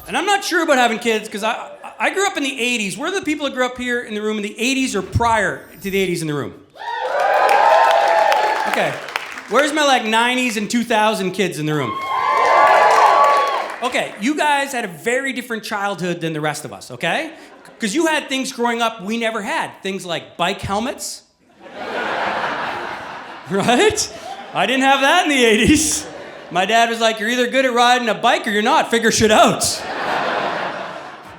And I'm not sure about having kids because I grew up in the 80s. Where are the people that grew up here in the room in the 80s or prior to the 80s in the room? Okay. Where's my 90s and 2000 kids in the room? Okay, you guys had a very different childhood than the rest of us, okay? Because you had things growing up we never had. Things like bike helmets. Right? I didn't have that in the 80s. My dad was like, you're either good at riding a bike or you're not. Figure shit out.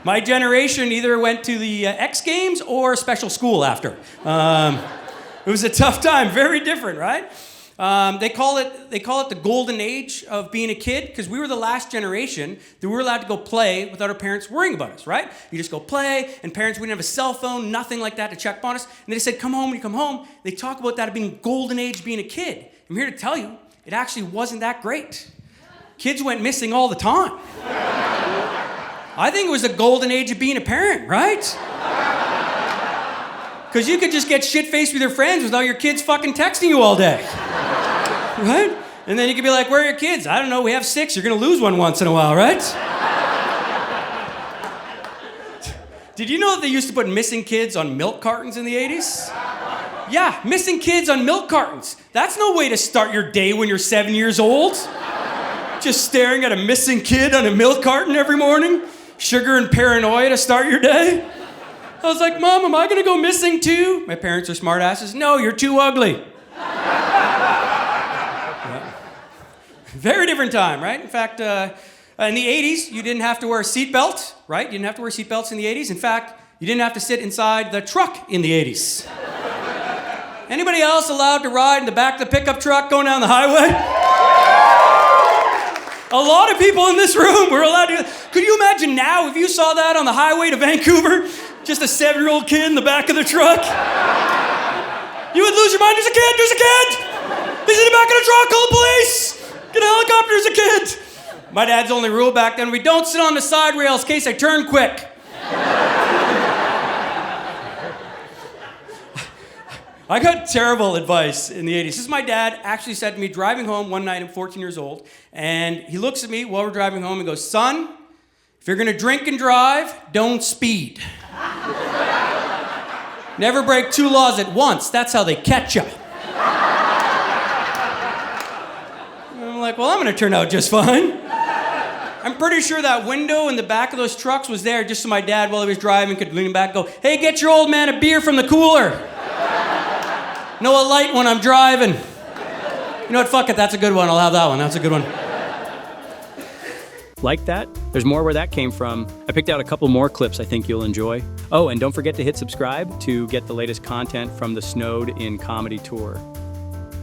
My generation either went to the X Games or special school after. It was a tough time, very different, right? They call it the golden age of being a kid because we were the last generation that we were allowed to go play without our parents worrying about us, right? You just go play, and parents wouldn't have a cell phone, nothing like that to check on us. And they said, come home when you come home. They talk about that being golden age being a kid. I'm here to tell you, it actually wasn't that great. Kids went missing all the time. I think it was the golden age of being a parent, right? Because you could just get shit-faced with your friends without your kids fucking texting you all day. Right? And then you could be like, where are your kids? I don't know, we have 6. You're going to lose one once in a while, right? Did you know that they used to put missing kids on milk cartons in the 80s? Yeah, missing kids on milk cartons. That's no way to start your day when you're 7 years old. Just staring at a missing kid on a milk carton every morning. Sugar and paranoia to start your day. I was like, Mom, am I going to go missing too? My parents are smartasses. No, you're too ugly. Yeah. Very different time, right? In fact, in the 80s, you didn't have to wear a seatbelt, right? You didn't have to wear seatbelts in the 80s. In fact, you didn't have to sit inside the truck in the 80s. Anybody else allowed to ride in the back of the pickup truck going down the highway? A lot of people in this room were allowed to. Could you imagine now if you saw that on the highway to Vancouver? Just a 7-year-old kid in the back of the truck? You would lose your mind. There's a kid! There's a kid! He's in the back of the truck! Call the police! Get a helicopter! There's a kid! My dad's only rule back then, we don't sit on the side rails in case I turn quick. I got terrible advice in the 80s. This is my dad actually said to me driving home one night, I'm 14 years old, and he looks at me while we're driving home and goes, son, if you're gonna drink and drive, don't speed. Never break 2 laws at once. That's how they catch you. I'm like, well, I'm gonna turn out just fine. I'm pretty sure that window in the back of those trucks was there just so my dad, while he was driving, could lean back and go, hey, get your old man a beer from the cooler. No, a light when I'm driving. You know what, fuck it, that's a good one. I'll have that one. That's a good one. Like that? There's more where that came from. I picked out a couple more clips I think you'll enjoy. Oh, and don't forget to hit subscribe to get the latest content from the Snowed in Comedy Tour.